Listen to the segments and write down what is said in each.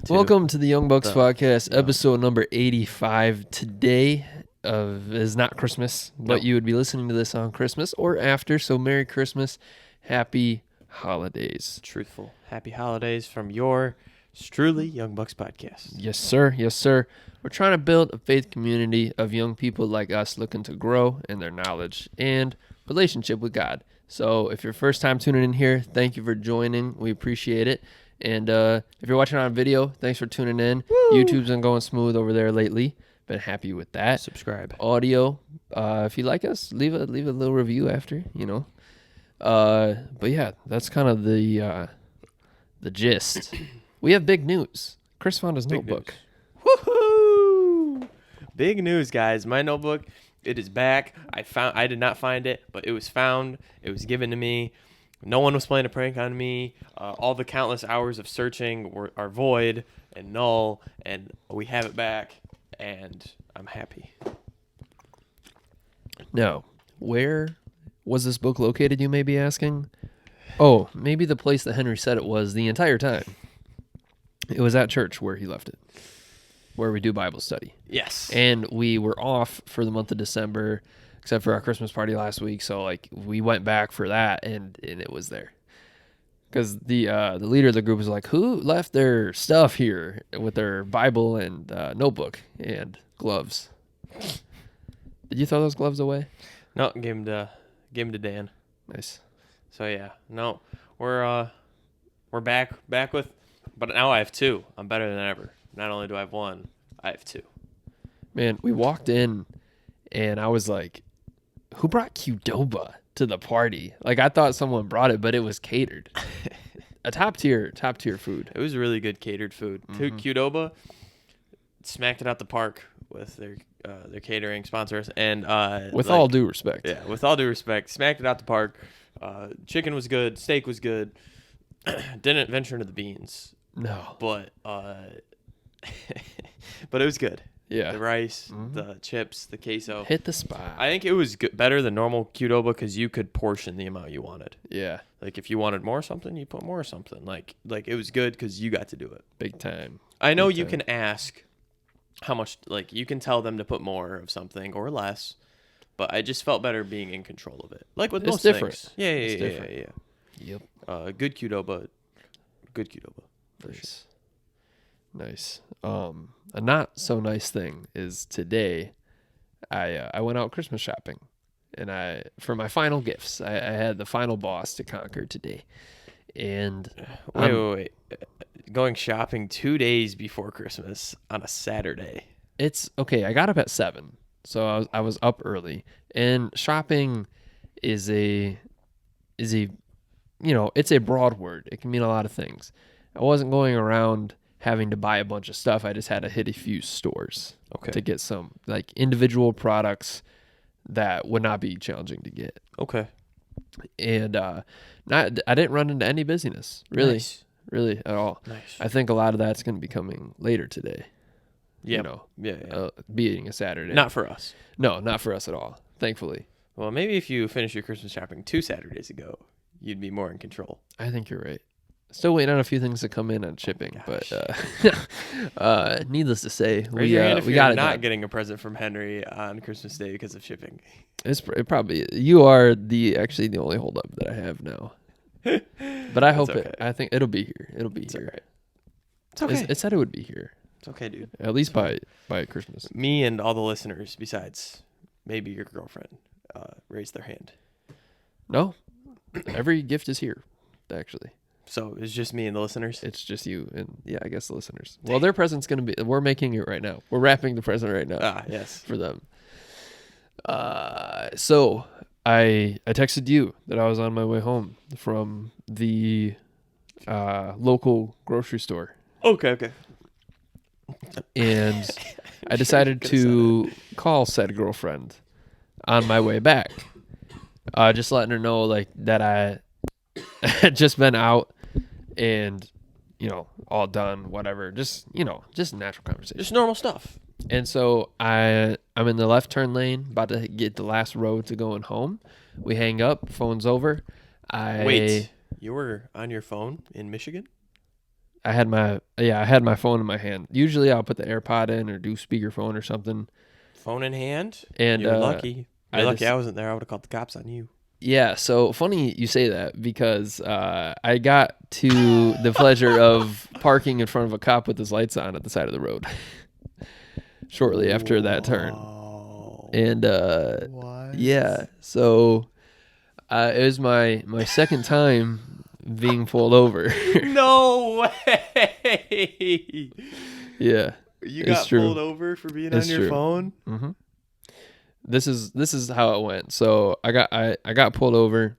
Welcome to the Young Bucks the Podcast, Young- episode number 85. Today is not Christmas, but Nope. you would be listening to this on Christmas or after, so Merry Christmas, Happy Holidays. Truthful. Happy holidays from your truly Young Bucks podcast. Yes, sir. Yes, sir. We're trying to build a faith community of young people like us looking to grow in their knowledge and relationship with God. So if you're first time tuning in here, thank you for joining. We appreciate it. And if you're watching on video, thanks for tuning in. YouTube's been going smooth over there lately. Been happy with that. Subscribe. Audio, if you like us, leave a little review after, you know. But yeah, that's kind of the gist. We have big news. Chris found his notebook. Woohoo! Big news, guys. My notebook, it is back. I did not find it, but it was found. It was given to me. No one was playing a prank on me. All the countless hours of searching are void and null, and we have it back, and I'm happy. Now, where was this book located, you may be asking? Oh, maybe the place that Henry said it was the entire time. It was at church where he left it, where we do Bible study. Yes. And we were off for the month of December, except for our Christmas party last week. So, like, we went back for that, and it was there. Because the leader of the group was like, who left their stuff here with their Bible and notebook and gloves? Did you throw those gloves away? No, give him to Dan. Nice. So yeah, no, we're back with, but now I have two. I'm better than ever. Not only do I have one, I have two. Man, we walked in, and I was like, who brought Qdoba to the party? Like, I thought someone brought it, but it was catered. A top tier food. It was really good catered food. Qdoba smacked it out the park with their catering sponsors, and With all due respect. yeah, with all due respect, smacked it out the park. Chicken was good, steak was good. Didn't venture into the beans, No. but but it was good. Yeah. The rice, the chips, the queso. Hit the spot. I think it was better than normal Qdoba because you could portion the amount you wanted. Yeah. Like if you wanted more of something, you put more of something. Like it was good because you got to do it. Big time. I know Big you time. can ask how much. Like you can tell them to put more of something or less, but I just felt better being in control of it. Like with It's most different. things. Yeah, It's yeah. different. Yep. Good Qdoba. Good Qdoba. For sure. Nice. A not so nice thing is today I went out Christmas shopping, and for my final gifts, I had the final boss to conquer today. And Wait. Going shopping 2 days before Christmas on a Saturday. it's okay. I got up at 7, so I was up early. And shopping is a it's a broad word. It can mean a lot of things. I wasn't going around having to buy a bunch of stuff. I just had to hit a few stores Okay. to get some like individual products that would not be challenging to get. Okay. And I didn't run into any busyness really, Nice. really at all. Nice. I think a lot of that's going to be coming later today. Yeah. You know, Yeah. being a Saturday. Not for us. No, not for us at all. Thankfully. Well, maybe if you finished your Christmas shopping 2 Saturdays ago, you'd be more in control. I think you're right. Still waiting on a few things to come in on shipping, but needless to say, Raise your hand if we you're got it not done. getting a present from Henry on Christmas Day because of shipping. It probably you are actually the only holdup that I have now. But I hope okay. I think it'll be here. It'll be here. Right. It's okay. It said it would be here It's okay, dude. at least by Christmas. Me and all the listeners, besides maybe your girlfriend, raised their hand. No, every gift is here. Actually, So it's just me and the listeners. it's just you and I guess the listeners. Well, their present's gonna be. We're making it right now. We're wrapping the present right now. Yes. For them. So I texted you that I was on my way home from the local grocery store, Okay. and I decided to call said girlfriend on my way back, just letting her know like that I had just been out and all done, whatever, just natural conversation. Just normal stuff. And so I'm in the left turn lane, about to get the last road to going home. We hang up, phone's over. Wait, you were on your phone in Michigan? I had my phone in my hand. Usually I'll put the AirPod in or do speakerphone or something. Phone in hand. And You're lucky. You're lucky just, I wasn't there. I would have called the cops on you. yeah, so funny you say that because I got to the pleasure of parking in front of a cop with his lights on at the side of the road shortly after that turn. And What? yeah, so it was my second time being pulled over. No way. Yeah, You it's got true. pulled over for being It's on your true. phone? Mm-hmm. This is how it went. So I got pulled over.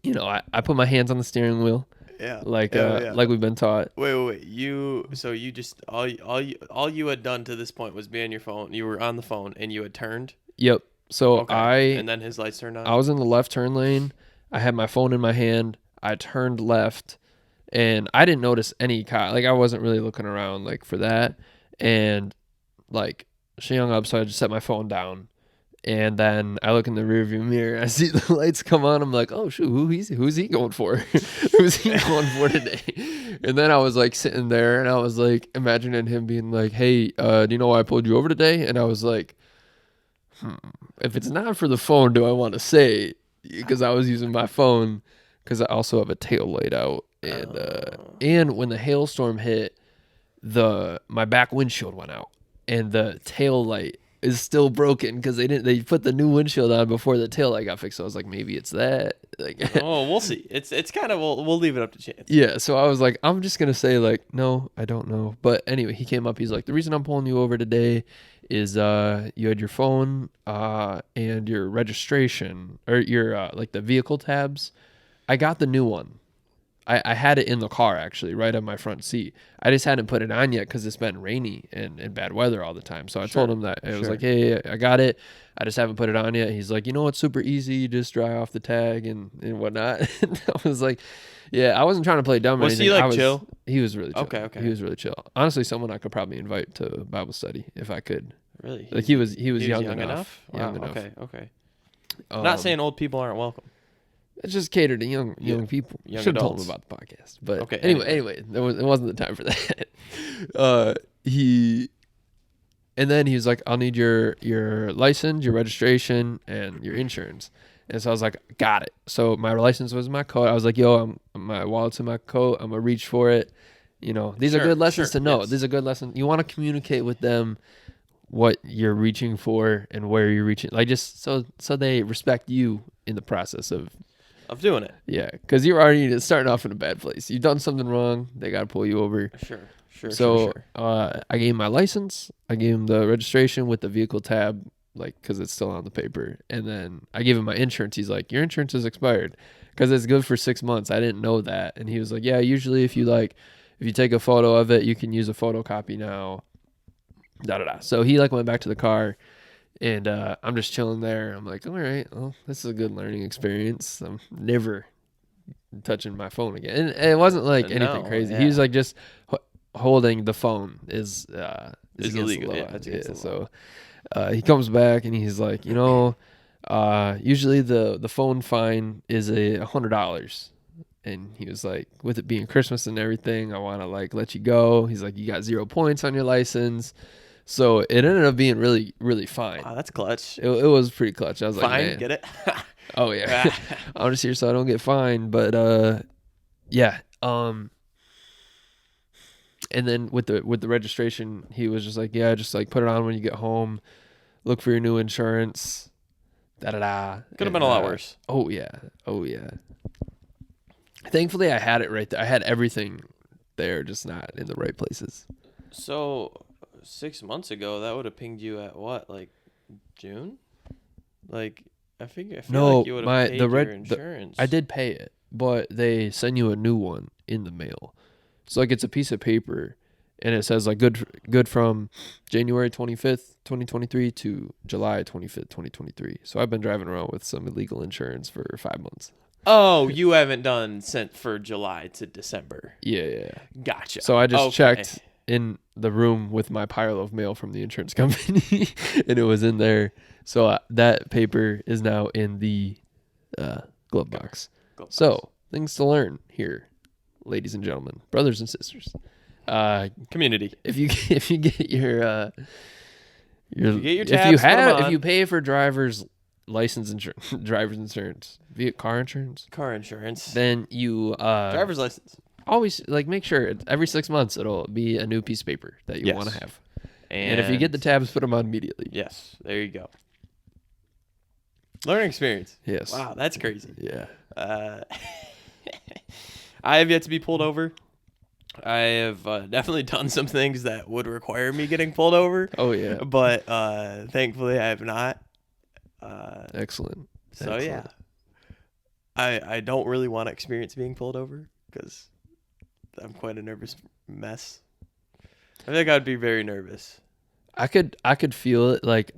You know, I put my hands on the steering wheel, Yeah. like Yeah. like we've been taught. Wait. You just all you had done to this point was be on your phone. You were on the phone and you had turned. Yep. So Okay. And then his lights turned on. I was in the left turn lane. I had my phone in my hand. I turned left, and I didn't notice any cop. Like I wasn't really looking around like for that, and like she hung up, so I just set my phone down. And then I look in the rearview mirror. I see the lights come on. I'm like, oh shoot, who's he going for? Who's he going for today? And then I was like sitting there, and I was like imagining him being like, hey, do you know why I pulled you over today? And I was like, if it's not for the phone, do I want to say? Because I was using my phone because I also have a tail light out, and when the hailstorm hit, my back windshield went out, and the tail light is still broken because they put the new windshield on before the tail light got fixed. So I was like, maybe it's that. Like, Oh, we'll see. It's kind of we'll leave it up to chance. yeah. So I was like, I'm just gonna say like, no, I don't know. But anyway, he came up. He's like, the reason I'm pulling you over today is you had your phone and your registration or your like the vehicle tabs. I got the new one. I had it in the car actually, right on my front seat. I just hadn't put it on yet because it's been rainy and bad weather all the time. So I told him that. It was like, hey, I got it. I just haven't put it on yet. He's like, you know what's super easy? You just dry off the tag and whatnot. And I was like, yeah, I wasn't trying to play dumb or Was anything. he like I was, chill? He was really chill. Okay. He was really chill. Honestly, someone I could probably invite to Bible study if I could. Really? Like he was young enough. Wow. Young enough. Okay. Not saying old people aren't welcome. It's just catered to young people. Young Should have told adults. him about the podcast. But Okay, anyway, it wasn't the time for that. And then he was like, I'll need your license, your registration, and your insurance. And so I was like, got it. So my license was in my coat. I was like, yo, my wallet's in my coat. I'm gonna reach for it. You know, these are good lessons to know. Yes. These are good lessons. You want to communicate with them what you're reaching for and where you're reaching, like just so they respect you in the process of doing it. yeah, because you're already starting off in a bad place. You've done something wrong. They got to pull you over. Sure. So I gave him my license. I gave him the registration with the vehicle tab, like because it's still on the paper. And then I gave him my insurance. He's like, your insurance is expired because it's good for 6 months. I didn't know that. And he was like, yeah, usually if you take a photo of it, you can use a photocopy now. So he like went back to the car. And I'm just chilling there. I'm like, all right, well, this is a good learning experience. I'm never touching my phone again. And it wasn't like anything crazy. yeah. He was like just holding the phone is illegal. The law. Yeah, that's against the law. So he comes back and he's like, usually the phone fine is $100. And he was like, with it being Christmas and everything, I want to like let you go. He's like, you got 0 points on your license. So it ended up being really, really fine. Wow, that's clutch. It was pretty clutch. I was like, Fine, man. get it? Oh yeah. I'm just here so I don't get fined. But yeah. And then with the registration, he was just like, yeah, just like put it on when you get home. Look for your new insurance. Could have been a lot worse. Oh yeah. Thankfully, I had it right there. I had everything there, just not in the right places. So 6 months ago, that would have pinged you at what, like June? Like I feel like you would have paid your insurance. I did pay it, but they send you a new one in the mail. So like it's a piece of paper, and it says like good from January 25th, 2023 to July 25th, 2023. So I've been driving around with some illegal insurance for 5 months. Oh, you haven't done sent for July to December. Yeah. Gotcha. So I just checked in the room with my pile of mail from the insurance company, and it was in there. So that paper is now in the glove box. So things to learn here. ladies and gentlemen, brothers and sisters. Community. If you get your You get your tabs, put 'em if on. you pay for driver's license insurance, driver's insurance, via car insurance, Car insurance. then you Driver's license. always like make sure every 6 months it'll be a new piece of paper that you Yes. want to have. And if you get the tabs, put them on immediately. Yes, there you go. Learning experience. Yes. Wow, that's crazy. Yeah. I have yet to be pulled over. I have definitely done some things that would require me getting pulled over, Oh yeah. but thankfully I have not. Excellent. So yeah, Excellent. I don't really want to experience being pulled over because I'm quite a nervous mess. I think I'd be very nervous. I could feel it like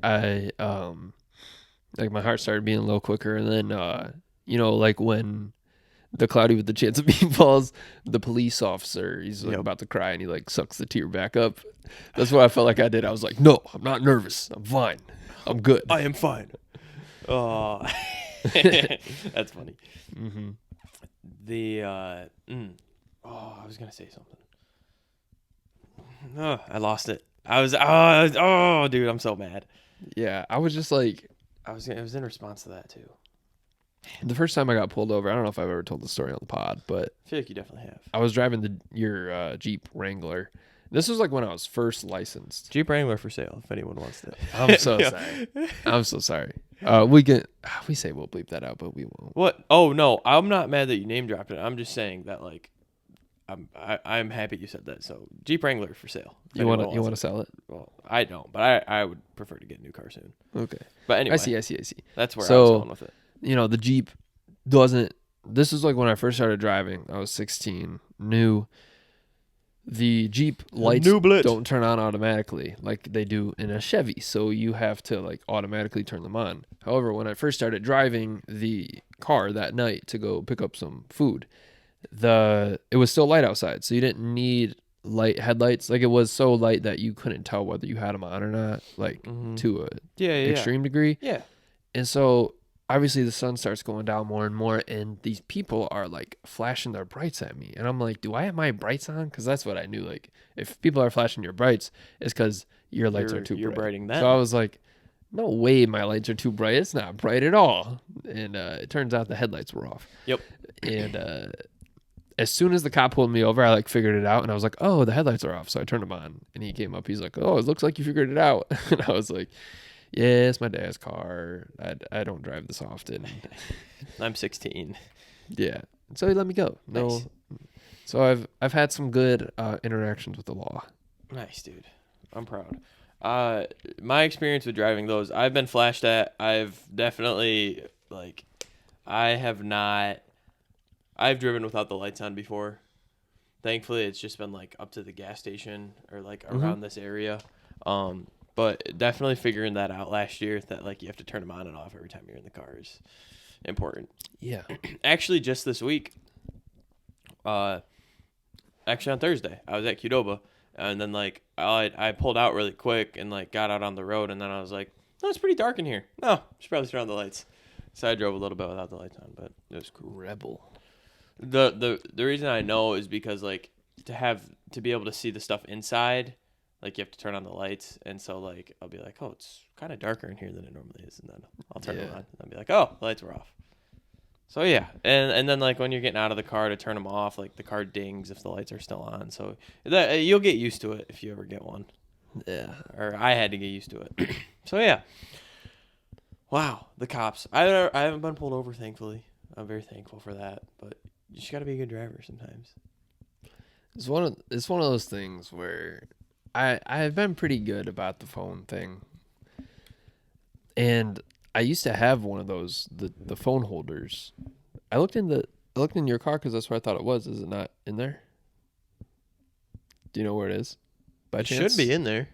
like my heart started beating a little quicker, and then like when the Cloudy with the Chance of Meatballs, the police officer, he's like Yep. about to cry and he like sucks the tear back up. That's what I felt like I did. I was like, no, I'm not nervous. I'm fine. I'm good. I am fine. Oh, that's funny. Mm-hmm. I was gonna say something. Oh, I lost it. Dude, I'm so mad. Yeah, I was just like, It was in response to that too. the first time I got pulled over, I don't know if I've ever told the story on the pod, but I feel like you definitely have. I was driving your Jeep Wrangler. This was like when I was first licensed. Jeep Wrangler for sale if anyone wants to. I'm so Yeah. sorry. I'm so sorry. We say we'll bleep that out, but we won't. What? Oh no, I'm not mad that you name dropped it. I'm just saying that like, I'm happy you said that. So Jeep Wrangler for sale. if You want anyone to wants sell it? it. Well, I don't, but I would prefer to get a new car soon. Okay. But anyway, I see. that's where I So- was going with it. The Jeep doesn't. This is like when I first started driving. I was 16, new. The Jeep lights New Blitz. don't turn on automatically like they do in a Chevy, so you have to like automatically turn them on. However, when I first started driving the car that night to go pick up some food, it was still light outside, so you didn't need light headlights. Like it was so light that you couldn't tell whether you had them on or not, like to a Yeah, extreme degree. Yeah. And so obviously the sun starts going down more and more, and these people are like flashing their brights at me, and I'm like, do I have my brights on? Because that's what I knew. Like if people are flashing your brights, it's because your lights are too You're bright. brighting them. So I was like, no way my lights are too bright. It's not bright at all. And it turns out the headlights were off. Yep. And as soon as the cop pulled me over, I like figured it out, and I was like, oh, the headlights are off. So I turned them on, and he came up. He's like, oh, it looks like you figured it out. And I was like, yeah, it's my dad's car. I don't drive this often. I'm 16. Yeah. So he let me go. No. Nice. So I've had some good interactions with the law. Nice, dude. I'm proud. My experience with driving those, I've been flashed at. I've definitely I've driven without the lights on before. Thankfully, it's just been like up to the gas station or like around this area. But definitely figuring that out last year that like you have to turn them on and off every time you're in the car is important. Yeah. Actually, just this week, actually on Thursday, I was at Qdoba, and then like I pulled out really quick and like got out on the road, and then I was like, "No, it's pretty dark in here. No, should probably turn on the lights." So I drove a little bit without the lights on, but it was cool. Rebel. The reason I know is because like to be able to see the stuff inside, like you have to turn on the lights, and so like I'll be like, "Oh, it's kind of darker in here than it normally is," and then I'll turn them Yeah. on, and I'll be like, "Oh, the lights were off." So yeah, and then like when you're getting out of the car to turn them off, like the car dings if the lights are still on. So that you'll get used to it if you ever get one. Yeah. Or I had to get used to it. So yeah. Wow, the cops. I haven't been pulled over, thankfully. I'm very thankful for that. But you just got to be a good driver sometimes. It's one of those things where I've been pretty good about the phone thing. And I used to have one of those the phone holders. I looked in your car because that's where I thought it was. Is it not in there? Do you know where it is? By It chance? should be in there.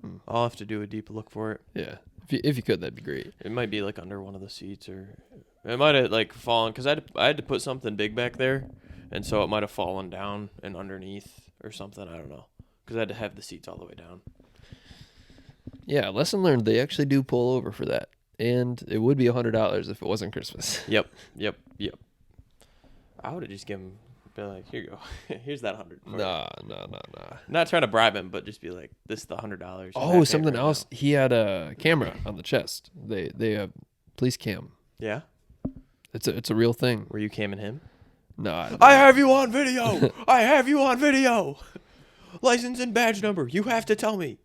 Hmm. I'll have to do a deep look for it. Yeah. If you could, that'd be great. It might be like under one of the seats, or it might have like fallen because I had to put something big back there, and so it might have fallen down and underneath or something. I don't know because I had to have the seats all the way down. Yeah. Lesson learned. They actually do pull over for that, and it would be $100 if it wasn't Christmas. Yep. I would have just given Be like, here you go. Here's that 100. Nah. Not trying to bribe him, but just be like, this is the $100. Oh, something else. He had a camera on the chest. They have police cam. Yeah. It's a real thing. Were you camming him? No, I have you on video. I have you on video. License and badge number. You have to tell me.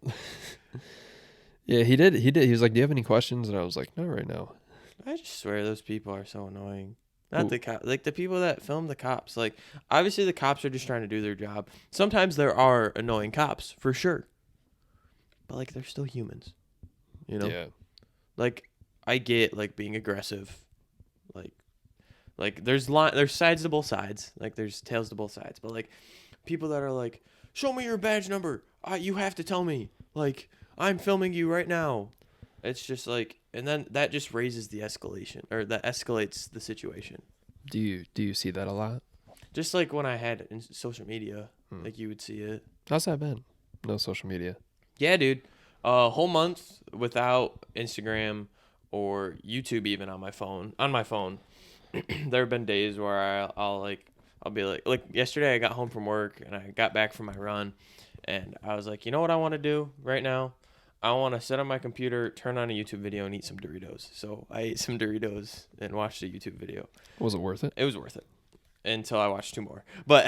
Yeah, he did. He was like, "Do you have any questions?" And I was like, "No, right now." I just swear those people are so annoying. Not the cop, like the people that film the cops. Like, obviously the cops are just trying to do their job. Sometimes there are annoying cops for sure, but like they're still humans, you know. Yeah. Like I get like being aggressive, like there's sides to both sides. Like there's tails to both sides. But like people that are like, show me your badge number. You have to tell me. Like I'm filming you right now. It's just like, and then that just raises the escalation, or that escalates the situation. Do you see that a lot? Just like when I had in social media, like you would see it. How's that been? No social media. Yeah, dude. A whole month without Instagram or YouTube even on my phone. There have been days where I'll be like yesterday I got home from work and I got back from my run and I was like, you know what I want to do right now? I want to sit on my computer, turn on a YouTube video, and eat some Doritos. So I ate some Doritos and watched a YouTube video. Was it worth it? It was worth it until I watched 2 more. But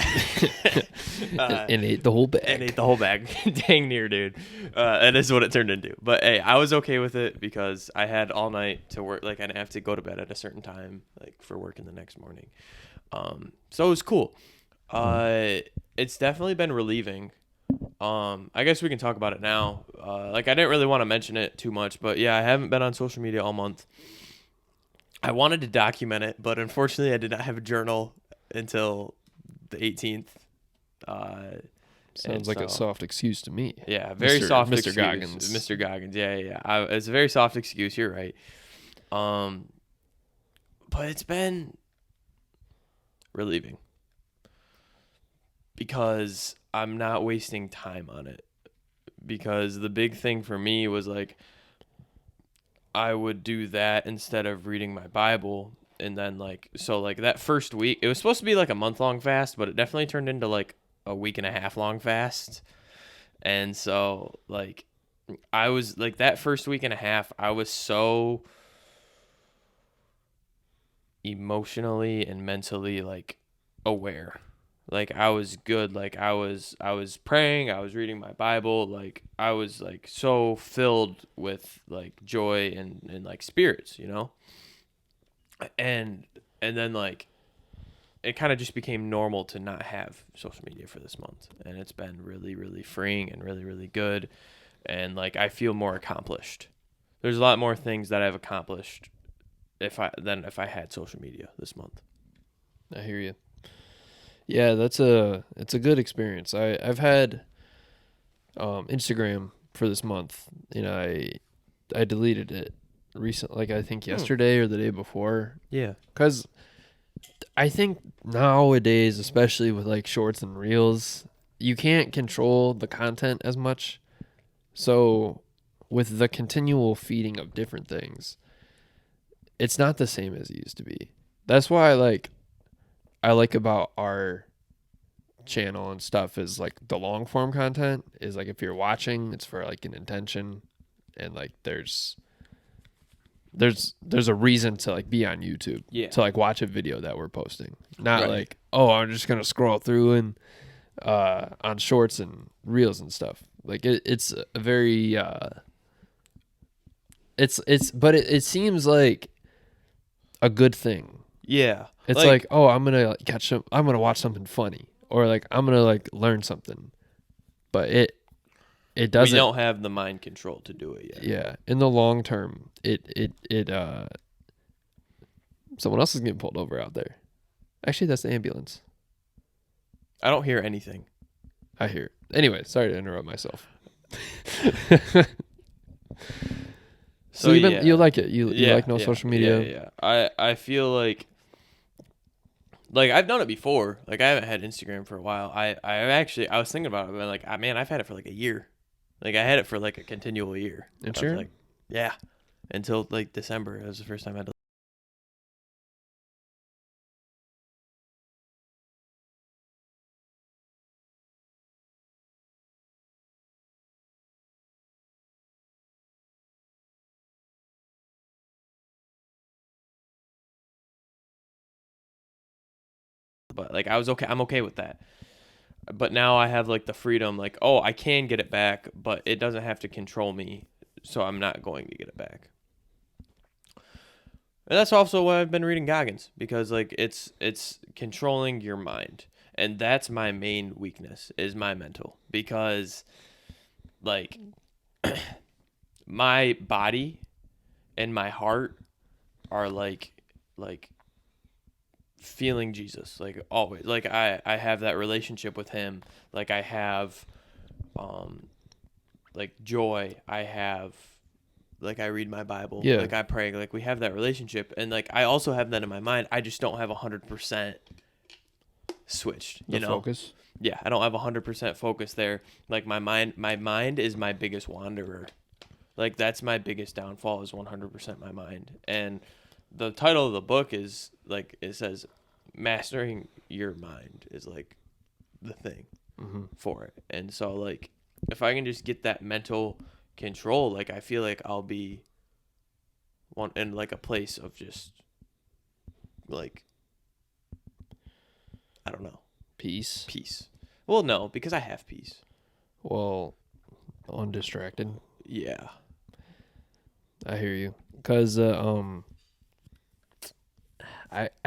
and ate the whole bag. And ate the whole bag. Dang near, dude. That is what it turned into. But hey, I was okay with it because I had all night to work. Like I didn't have to go to bed at a certain time, like for work in the next morning. So it was cool. It's definitely been relieving. I guess we can talk about it now. Like I didn't really want to mention it too much, but yeah, I haven't been on social media all month. I wanted to document it, but unfortunately I did not have a journal until the 18th. Sounds like a soft excuse to me. Yeah, very soft Mr. excuse. Goggins. Mr. Goggins. Yeah. It's a very soft excuse. You're right. But it's been relieving because I'm not wasting time on it. Because the big thing for me was like I would do that instead of reading my Bible. And then like that first week, it was supposed to be like a month-long fast, but it definitely turned into like a week and a half long fast. And so like I was like that first week and a half, I was so emotionally and mentally like aware. Like I was good. Like I was praying, I was reading my Bible, like I was like so filled with like joy and like spirits, you know? And then like it kind of just became normal to not have social media for this month, and it's been really, really freeing and really, really good. And like I feel more accomplished. There's a lot more things that I've accomplished if I had social media this month. I hear you. Yeah, it's a good experience. I've had Instagram for this month, and I deleted it recently, like I think yesterday or the day before. Yeah. Because I think nowadays, especially with like shorts and reels, you can't control the content as much. So with the continual feeding of different things, it's not the same as it used to be. That's why I like about our channel and stuff is like the long form content is like if you're watching, it's for like an intention, and like there's a reason to like be on YouTube, to like watch a video that we're posting, not like, oh, I'm just gonna scroll through and on shorts and reels and stuff. Like it's a very but it seems like a good thing. Yeah. It's like, oh, I'm gonna watch something funny, or like I'm gonna like learn something, but it doesn't. We don't have the mind control to do it yet. Yeah, in the long term, someone else is getting pulled over out there. Actually, that's the ambulance. I don't hear anything. I hear it. Anyway, sorry to interrupt myself. So you like it? You like social media? Yeah. I feel like I've done it before. Like I haven't had Instagram for a while. I was thinking about it, but like, man, I've had it for like a year. Like I had it for like a continual year. And sure. Like, yeah, until like December. It was the first time I had to but like I was okay. I'm okay with that. But now I have like the freedom, like, oh, I can get it back, but it doesn't have to control me, so I'm not going to get it back. And that's also why I've been reading Goggins, because like it's controlling your mind. And that's my main weakness, is my mental, because like my body and my heart are like feeling Jesus, like always. Like I have that relationship with him. Like I have like joy. I have like I read my Bible. Yeah. Like I pray. Like we have that relationship, and like I also have that in my mind. I just don't have 100% switched. You The know. focus. Yeah, I don't have 100% focus there. Like my mind is my biggest wanderer. Like that's my biggest downfall, is 100% my mind. And the title of the book is like, it says mastering your mind is like the thing for it. And so like if I can just get that mental control, like I feel like I'll be in like a place of just like, I don't know, Peace. Well, no, because I have peace. Well, undistracted. Yeah. I hear you. Cause I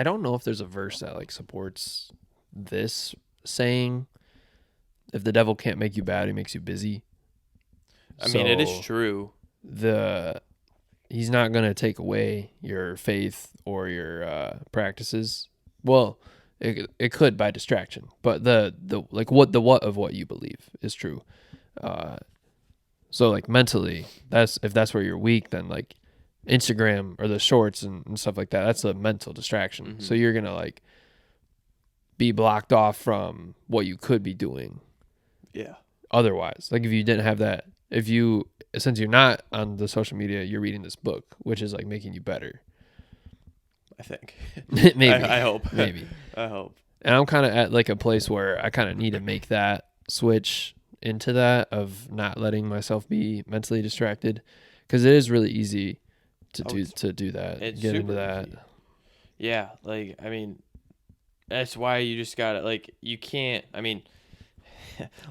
don't know if there's a verse that like supports this saying. If the devil can't make you bad, he makes you busy. I mean, it is So true. He's not gonna take away your faith or your practices. Well, it could by distraction, but the like what of what you believe is true. So like mentally, if that's where you're weak, then like Instagram or the shorts and stuff like that, that's a mental distraction. Mm-hmm. So you're gonna like be blocked off from what you could be doing. Yeah. Otherwise, like if you didn't have that, since you're not on the social media, you're reading this book, which is like making you better. I think. Maybe. I hope. Maybe. I hope. And I'm kind of at like a place where I kind of need to make that switch into that of not letting myself be mentally distracted, because it is really easy to do that. It's get super into that. easy. Yeah, like I mean, that's why you just gotta like you can't. I mean,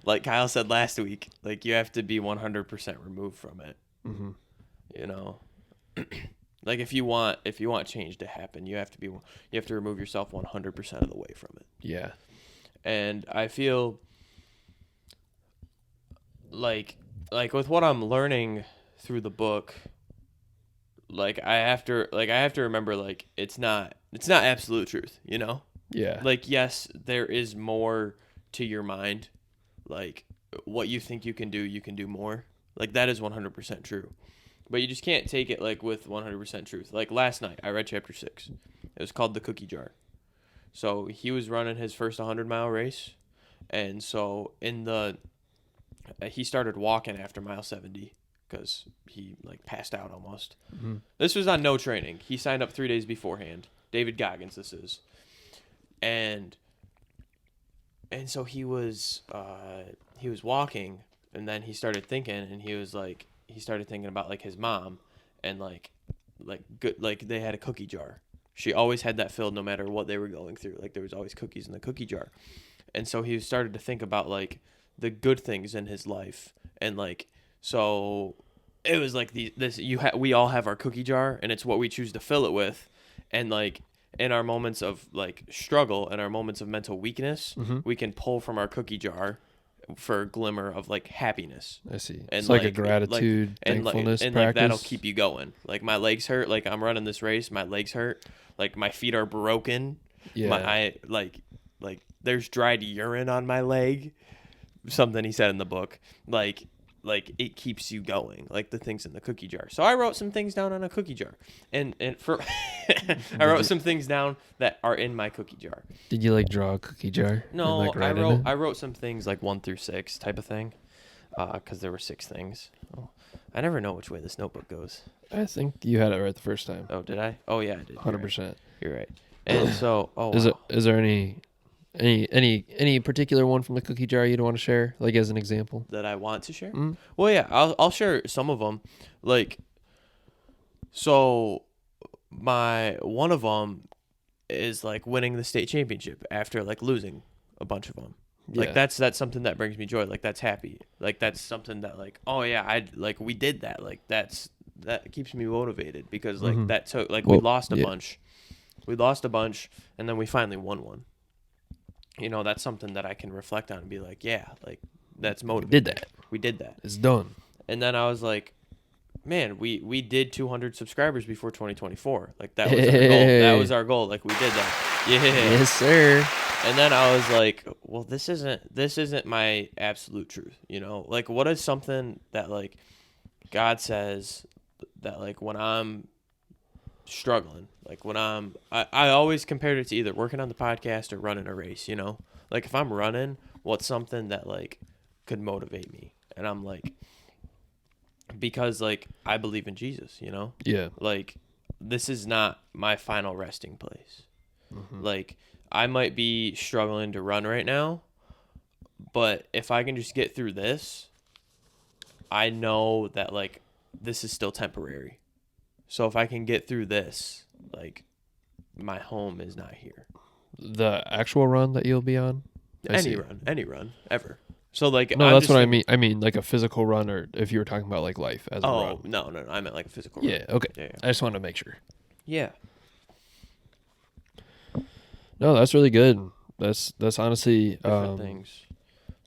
like Kyle said last week, like you have to be 100% removed from it. Mm-hmm. You know, like if you want change to happen, you have to remove yourself 100% of the way from it. Yeah. And I feel like with what I'm learning through the book, like I have to remember, like it's not absolute truth, you know? Yeah. Like yes, there is more to your mind. Like what you think you can do more. Like that is 100% true. But you just can't take it like with 100% truth. Like last night I read chapter 6. It was called The Cookie Jar. So he was running his first 100-mile race, and so he started walking after mile 70 because he like passed out almost. Mm-hmm. This was on no training. He signed up 3 days beforehand. David Goggins, this is, and so he was walking, and then he started thinking, and he started thinking about like his mom, and like good, like they had a cookie jar. She always had that filled no matter what they were going through. Like there was always cookies in the cookie jar. And so he started to think about like the good things in his life. And like, so it was like we all have our cookie jar, and it's what we choose to fill it with. And like in our moments of like struggle and our moments of mental weakness, we can pull from our cookie jar for a glimmer of like happiness. I see. And It's like a gratitude, thankfulness and practice. like that'll keep you going. Like my legs hurt. Like I'm running this race, my legs hurt. Like my feet are broken. Yeah. Like there's dried urine on my leg. Something he said in the book. Like it keeps you going. Like the things in the cookie jar. So I wrote some things down on a cookie jar, and for I wrote some things down that are in my cookie jar. Did you like draw a cookie jar? No, and, like, I wrote some things like 1 through 6 type of thing, because there were 6 things. Oh, I never know which way this notebook goes. I think you had it right the first time. Oh, did I? Oh yeah, I did. 100%. You're right. And so, Is there any particular one from the cookie jar you'd want to share, like as an example? that I want to share? Mm-hmm. Well, yeah, I'll share some of them. Like, so one of them is like winning the state championship after like losing a bunch of them. Yeah. Like that's something that brings me joy. Like that's happy. Like that's something that like, oh yeah, we did that. Like that keeps me motivated because like that took like we lost a bunch. We lost a bunch and then we finally won one. You know, that's something that I can reflect on and be like, yeah, like that's motivating. We did that. It's done. And then I was like, man, we did 200 subscribers before 2024. Like that was our goal. That was our goal. Like we did that. Yeah. Yes, sir. And then I was like, well, this isn't my absolute truth, you know? Like what is something that like God says that like when I'm struggling, like when I always compared it to either working on the podcast or running a race, you know? Like if I'm running, what's something that like could motivate me? And I'm like, because like I believe in Jesus, you know? Yeah. Like this is not my final resting place. Like I might be struggling to run right now, but if I can just get through this, I know that like this is still temporary. So if I can get through this, like my home is not here. The actual run that you'll be on? Any run ever. So like no, that's what I mean. I mean like a physical run, or if you were talking about like life as a run. Oh no, I meant like a physical run. Yeah. Okay. Yeah. I just wanted to make sure. Yeah. No, that's really good. That's honestly Different things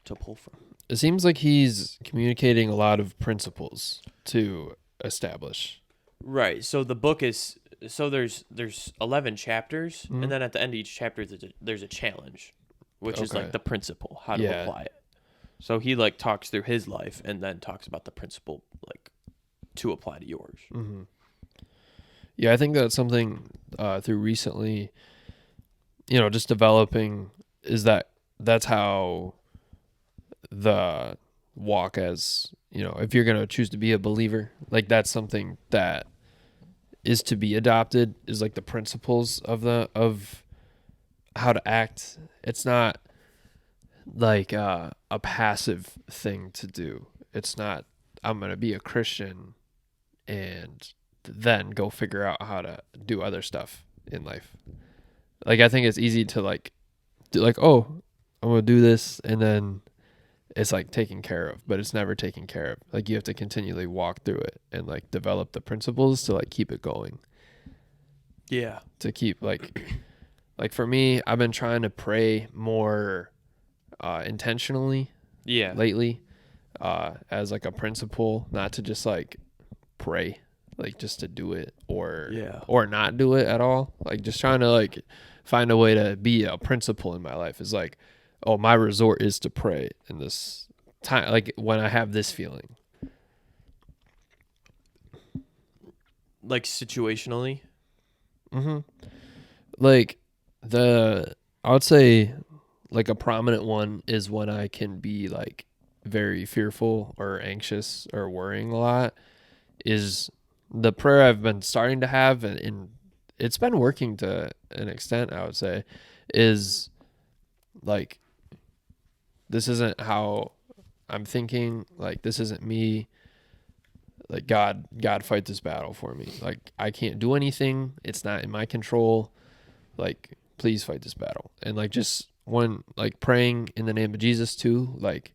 to pull from. It seems like he's communicating a lot of principles to establish. Right. So the book is there's 11 chapters, and then at the end of each chapter there's a challenge, which is like the principle, how to apply it. So he like talks through his life and then talks about the principle like to apply to yours. Mm-hmm. Yeah, I think that's something through recently, you know, just developing is that's how the walk as, you know, if you're going to choose to be a believer, like that's something that is to be adopted, is like the principles of how to act. It's not like a passive thing to do. It's not, I'm going to be a Christian and then go figure out how to do other stuff in life. Like, I think it's easy to like, oh, I'm going to do this. And then it's like taken care of, but it's never taken care of. Like you have to continually walk through it and like develop the principles to like keep it going. Yeah. To keep like for me, I've been trying to pray more intentionally. Yeah. Lately, as like a principle, not to just like pray, like just to do it or not do it at all. Like just trying to like find a way to be a principle in my life is like, oh, my resort is to pray in this time, like when I have this feeling. Like situationally? Mm-hmm. Like I would say like a prominent one is when I can be like very fearful or anxious or worrying a lot, is the prayer I've been starting to have, and it's been working to an extent, I would say, is like, this isn't how I'm thinking. Like, this isn't me. Like, God fight this battle for me. Like, I can't do anything. It's not in my control. Like, please fight this battle. And like, just when like praying in the name of Jesus too, like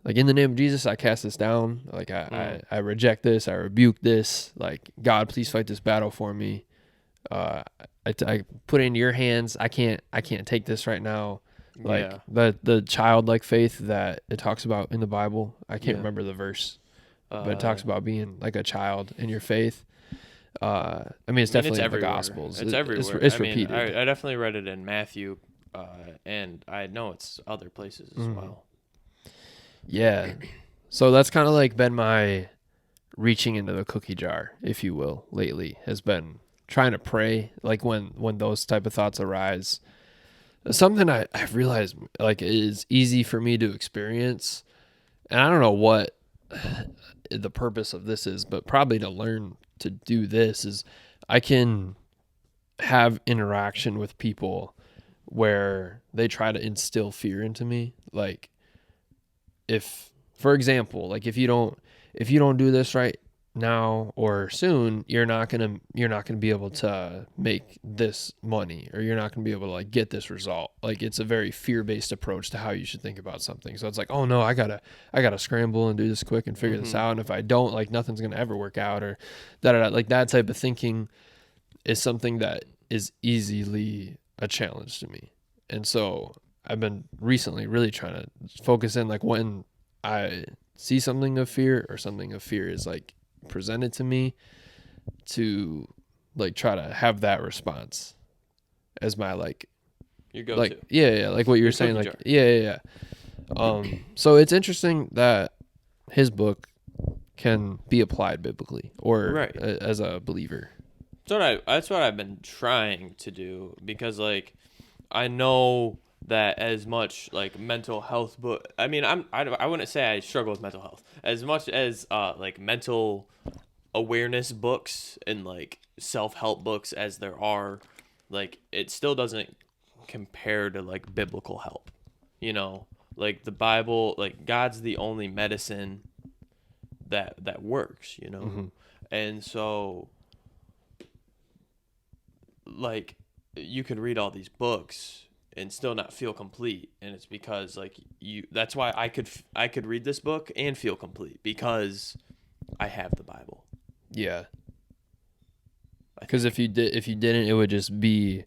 in the name of Jesus, I cast this down. Like I reject this. I rebuke this. Like, God, please fight this battle for me. I put it in your hands. I can't take this right now. Like the childlike faith that it talks about in the Bible. I can't remember the verse, but it talks about being like a child in your faith. I mean, it's definitely in the Gospels. It's everywhere. It's repeated. I definitely read it in Matthew, and I know it's other places as well. Yeah. So that's kind of like been my reaching into the cookie jar, if you will, lately, has been trying to pray. Like when those type of thoughts arise, something I've realized like is easy for me to experience. And I don't know what the purpose of this is, but probably to learn to do this is I can have interaction with people where they try to instill fear into me. Like, if, for example, like if you don't do this right, now or soon you're not gonna be able to make this money, or you're not gonna be able to like get this result. Like it's a very fear-based approach to how you should think about something. So it's like, oh no, I gotta scramble and do this quick and figure this out, and if I don't, like nothing's gonna ever work out, or like that type of thinking is something that is easily a challenge to me. And so I've been recently really trying to focus in, like when I see something of fear or something of fear is like presented to me, to like try to have that response as my like Your go-to. like yeah like what you were Your saying, cookie like jar. yeah. So it's interesting that his book can be applied biblically or Right. as a believer. That's what I've been trying to do, because like I know that as much like mental health book, I mean I wouldn't say I struggle with mental health as much as like mental awareness books and like self-help books as there are, like it still doesn't compare to like biblical help, you know, like the Bible, like God's the only medicine that works, you know. And so like you could read all these books and still not feel complete, and it's because like that's why I could read this book and feel complete, because I have the Bible. Yeah. Because if you didn't, it would just be,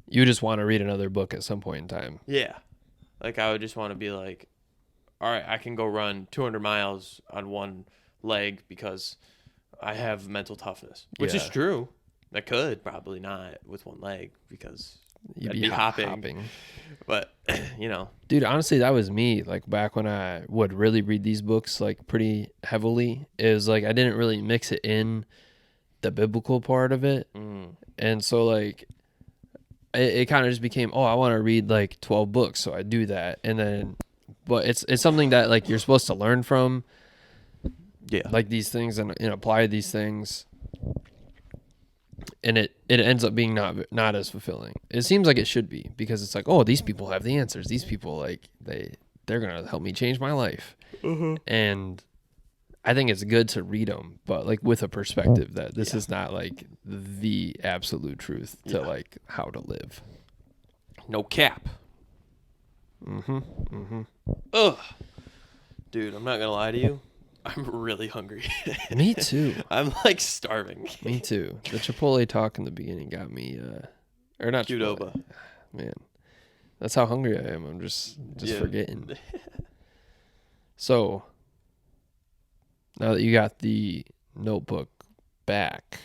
you just want to read another book at some point in time. Yeah, like I would just want to be like, all right, I can go run 200 miles on one leg because I have mental toughness, which is Yeah. true. I could probably not with one leg because You'd I'd be be hopping. But you know, Dude, honestly, that was me. Like back when I would really read these books like pretty heavily, it was like I didn't really mix it in the biblical part of it. And so like it kind of just became, oh, I want to read like 12 books, so I do that. And then but it's something that like you're supposed to learn from, yeah, like these things, and apply these things. And it ends up being not as fulfilling. It seems like it should be, because it's like, oh, these people have the answers. These people, like they're gonna help me change my life. And I think it's good to read them, but like with a perspective that this is not like the absolute truth to like how to live. no cap. Ugh, dude, I'm not gonna lie to you. I'm really hungry. Me too. I'm like starving. Me too. The Chipotle talk in the beginning got me, or not Chipotle. Qdoba. Man, that's how hungry I am. I'm just Yeah. forgetting. So now that you got the notebook back,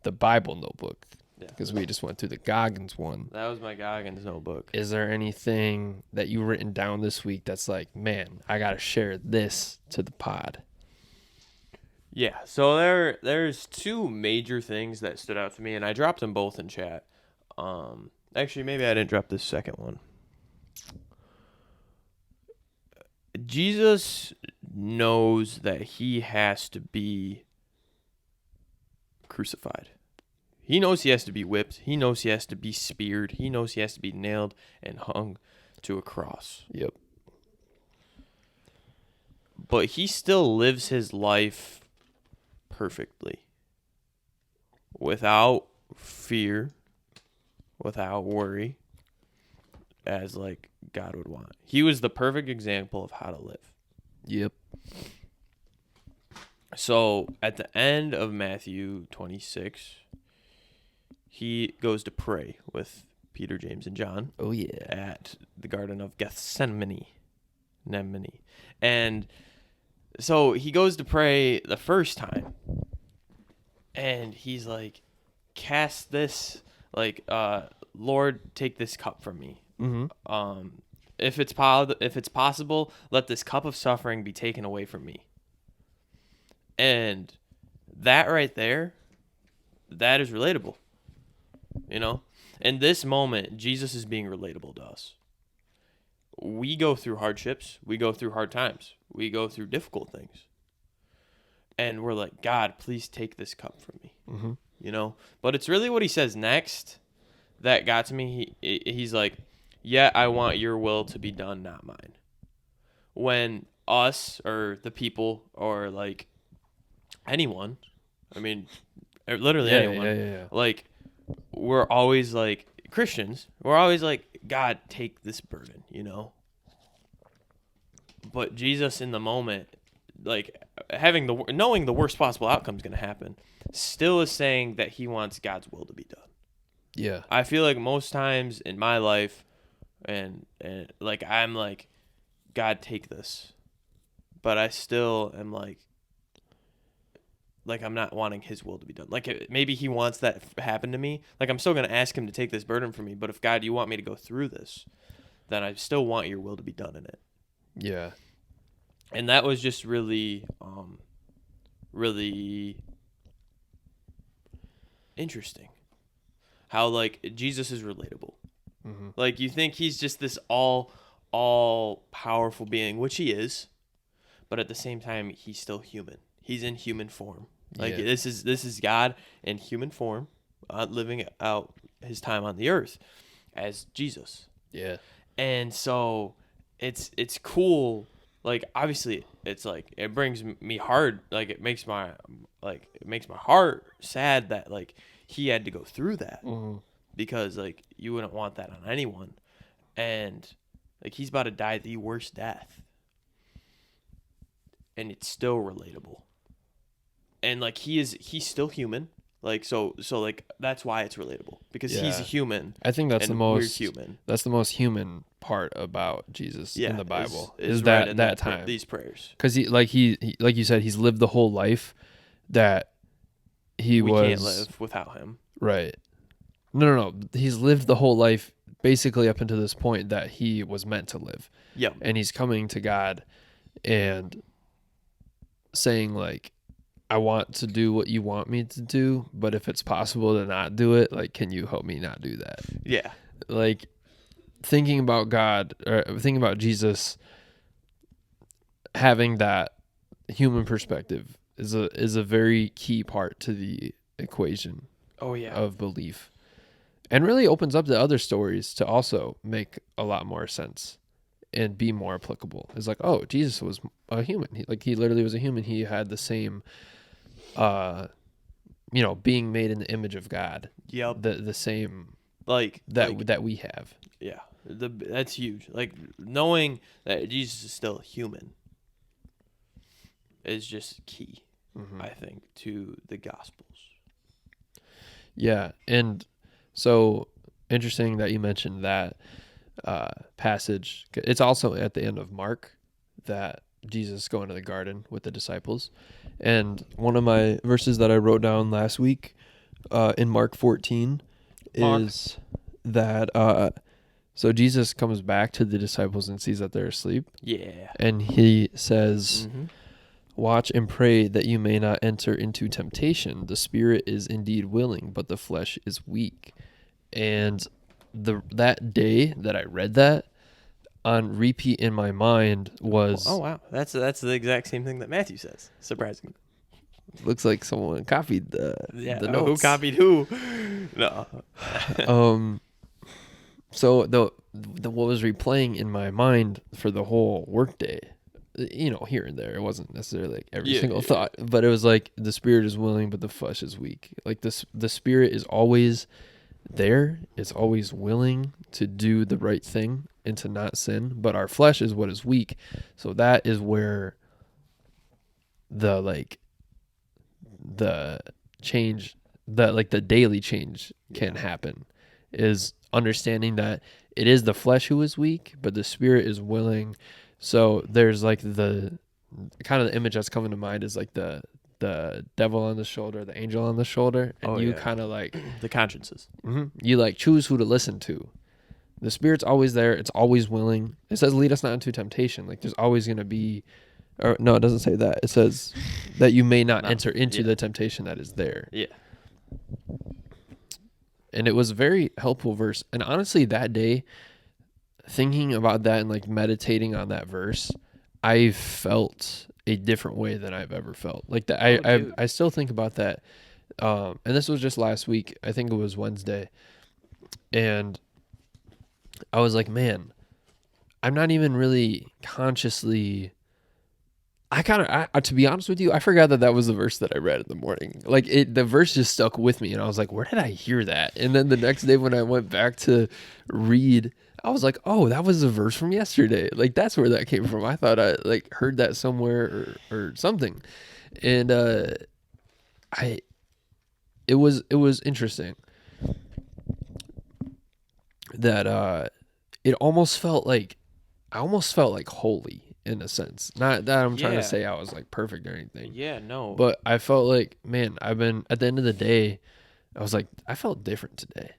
the Bible notebook, Yeah. because we just went through the Goggins one. That was my Goggins notebook. Is there anything that you've written down this week that's like, man, I got to share this to the pod? Yeah, so there's two major things that stood out to me, and I dropped them both in chat. Actually, maybe I didn't drop this second one. Jesus knows that he has to be crucified. He knows he has to be whipped. He knows he has to be speared. He knows he has to be nailed and hung to a cross. Yep. But he still lives his life perfectly, without fear, without worry, as like God would want. He was the perfect example of how to live. Yep. So at the end of Matthew 26, he goes to pray with Peter, James, and John. Oh, yeah. At the Garden of Gethsemane. And so he goes to pray the first time, and he's like, cast this, like, Lord, take this cup from me. If it's possible, let this cup of suffering be taken away from me. And that right there, that is relatable. You know, in this moment, Jesus is being relatable to us. We go through hardships. We go through hard times. We go through difficult things. And we're like, God, please take this cup from me. You know, but it's really what he says next that got to me. He's like, yet I want your will to be done, not mine. When us or the people or like anyone. I mean, literally Yeah, anyone. yeah. Like, we're always like Christians. We're always like, God, take this burden, you know. But Jesus, in the moment, like knowing the worst possible outcome is going to happen, still is saying that he wants God's will to be done. Yeah. I feel like most times in my life, and like I'm like, God, take this, but I still am like I'm not wanting his will to be done. Like maybe he wants that happen to me. Like I'm still going to ask him to take this burden from me, but if God, you want me to go through this, then I still want your will to be done in it. Yeah. And that was just really really interesting. How like Jesus is relatable. Mm-hmm. Like you think he's just this all powerful being, which he is, but at the same time he's still human. He's in human form. Like Yeah. this is God in human form, living out his time on the earth as Jesus. Yeah. And so it's cool. Like obviously it's like it brings me hard. Like it makes my heart sad that like he had to go through that, Mm-hmm. because like you wouldn't want that on anyone. And like he's about to die the worst death, and it's still relatable. And like he's still human. Like so like that's why it's relatable, because he's Yeah. human I think that's and the most we're human. That's the most human part about Jesus Yeah, in the Bible is is right that in that time, these prayers. because he like you said, he's lived the whole life that he We was can't live without him. right. No. He's lived the whole life basically up until this point that he was meant to live, Yep. and he's coming to God and saying like, I want to do what you want me to do, but if it's possible to not do it, like, can you help me not do that? Yeah. Like, thinking about God or thinking about Jesus having that human perspective is a very key part to the equation Oh yeah. of belief, and really opens up the other stories to also make a lot more sense and be more applicable. It's like, oh, Jesus was a human. He literally was a human. He had the same being made in the image of God. Yep. The same Like that we have. yeah. That's huge. Like knowing that Jesus is still human is just key, I think, to the Gospels. Yeah, and so interesting that you mentioned that passage. It's also at the end of Mark that Jesus going to the garden with the disciples, and one of my verses that I wrote down last week in Mark 14 is that so Jesus comes back to the disciples and sees that they're asleep, Yeah. and he says, Mm-hmm. watch and pray that you may not enter into temptation. The spirit is indeed willing, but the flesh is weak. And that day that I read that, on repeat in my mind was, Oh wow, that's the exact same thing that Matthew says. Surprising. looks like someone copied the Who notes. copied who? No. So the what was replaying in my mind for the whole workday, here and there, it wasn't necessarily like every single thought, but it was like the spirit is willing, but the flesh is weak. Like the spirit is always there. It's always willing to do the right thing and to not sin, but our flesh is what is weak. So that is where the change, the daily change can happen, is understanding that it is the flesh who is weak, but the spirit is willing. So there's like the kind of the image that's coming to mind is like the devil on the shoulder, the angel on the shoulder, and you kind of like the consciences. you like choose who to listen to. The spirit's always there. It's always willing. It says, lead us not into temptation. Like there's always going to be, or no, it doesn't say that. It says that you may not enter into the temptation that is there. Yeah. And it was a very helpful verse. And honestly, that day, thinking about that and like meditating on that verse, I felt a different way than I've ever felt. Like that, I still think about that. And this was just last week. I think it was Wednesday. And I was like, man, I'm not even really consciously to be honest with you, I forgot that was the verse that I read in the morning. Like the verse just stuck with me, and I was like, where did I hear that? And then the next day when I went back to read, I was like, oh, that was a verse from yesterday. Like that's where that came from. I thought I like heard that somewhere or something, and it was interesting that it almost felt like I almost felt like holy in a sense. Not that I'm trying Yeah. to say I was like perfect or anything. Yeah, no. But I felt like, man, I've been at the end of the day, I was like, I felt different today.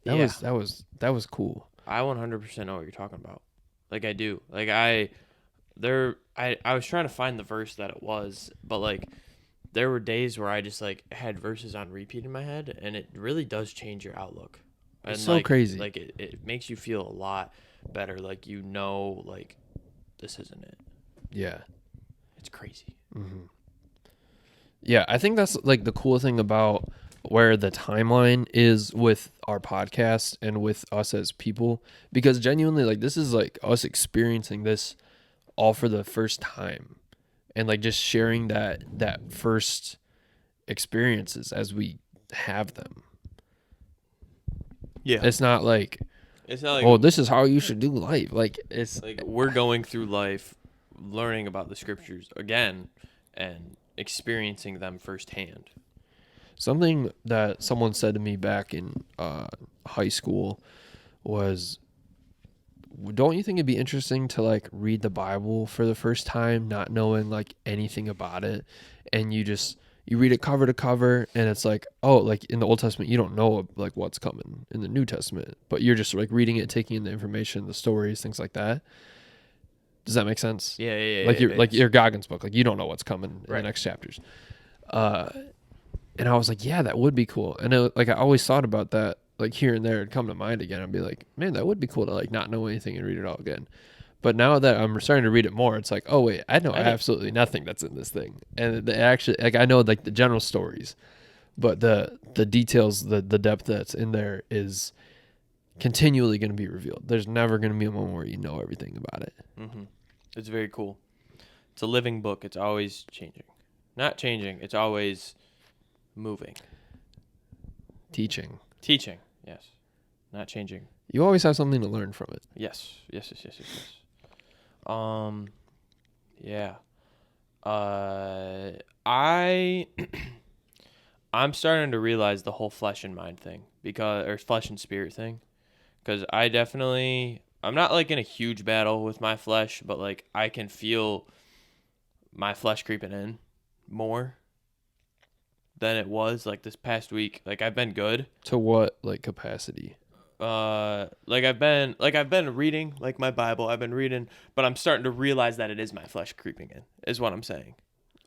Yeah. That was cool. I 100% know what you're talking about. Like I do. Like I was trying to find the verse that it was, but like there were days where I just like had verses on repeat in my head, and it really does change your outlook. And It's so crazy. Like it makes you feel a lot better. Like like this isn't it. Yeah. It's crazy. Mm-hmm. Yeah, I think that's like the cool thing about where the timeline is with our podcast and with us as people, because genuinely like this is like us experiencing this all for the first time, and like just sharing that first experiences as we have them. Yeah. It's not like, It's not like oh, this is how you should do life. Like it's like we're going through life learning about the scriptures again and experiencing them firsthand. something that someone said to me back in high school was, don't you think it'd be interesting to like read the Bible for the first time, not knowing like anything about it, and you read it cover to cover, and it's like, oh, like in the Old Testament you don't know like what's coming in the New Testament, but you're just like reading it, taking in the information, the stories, things like that. Does that make sense? Yeah. Like your Goggins book, like you don't know what's coming in Right. the next chapters. And I was like, yeah, that would be cool. And like I always thought about that, like here and there, it'd come to mind again. I'd be like, man, that would be cool to like not know anything and read it all again. But now that I'm starting to read it more, it's like, oh wait, I know absolutely nothing that's in this thing. And actually, like I know like the general stories, but the details, the depth that's in there is continually going to be revealed. There's never going to be a moment where you know everything about it. Mm-hmm. It's very cool. It's a living book. It's always changing. Not changing. It's always moving. Teaching. Teaching. Yes. Not changing. You always have something to learn from it. Yes. Yeah. I'm starting to realize the whole flesh and mind thing or flesh and spirit thing, because I'm not like in a huge battle with my flesh, but like I can feel my flesh creeping in more than it was like this past week. Like I've been good. To what like capacity? Like I've been reading like my Bible. I've been reading, but I'm starting to realize that it is my flesh creeping in, is what I'm saying.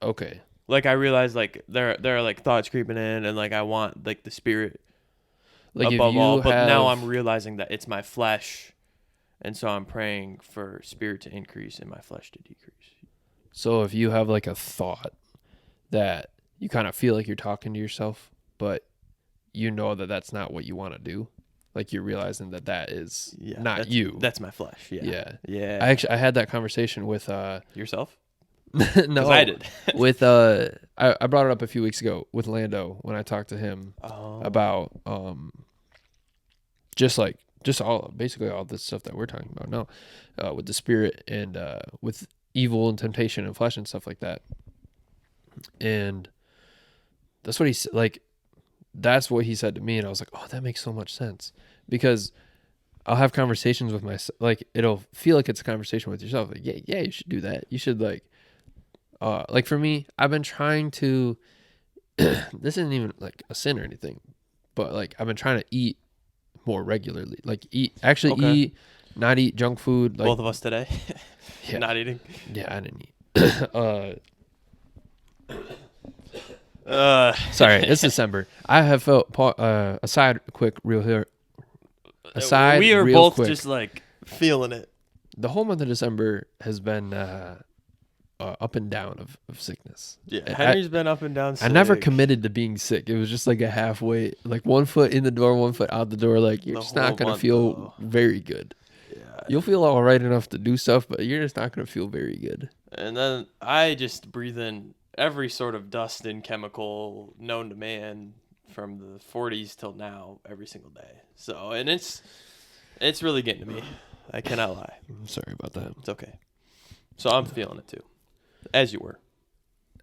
Okay. Like I realize like there are like thoughts creeping in, and like I want like the spirit Like above if you all. But now have- I'm realizing that it's my flesh, and so I'm praying for spirit to increase and my flesh to decrease. So if you have like a thought that you kind of feel like you're talking to yourself, but you know that that's not what you want to do, like you're realizing that that is not that's, you. That's my flesh. Yeah. I had that conversation with Yourself? no, I did. with I brought it up a few weeks ago with Lando when I talked to him about just basically all this stuff that we're talking about now, with the spirit and with evil and temptation and flesh and stuff like that. And that's what that's what he said to me, and I was like, oh, that makes so much sense, because I'll have conversations with myself, like it'll feel like it's a conversation with yourself, like yeah, you should do that, you should like for me, I've been trying to this isn't even like a sin or anything, but like I've been trying to eat more regularly, like not eat junk food, like Both of us today. Yeah. Not eating. Yeah, I didn't eat. Sorry, it's December. I have felt aside quick real here. Aside, we are real both quick, just like feeling it. the whole month of December has been up and down of sickness. Yeah, Henry's been up and down. I never sick. committed to being sick. It was just like a halfway, like one foot in the door, one foot out the door. Like you're The just not whole gonna month, feel though. very good. Yeah. You'll feel all right enough to do stuff, but you're just not gonna feel very good. And then I just breathe in every sort of dust and chemical known to man from the 40s till now every single day. So, and it's really getting to me. I cannot lie. I'm sorry about that. It's okay. So I'm feeling it too, as you were.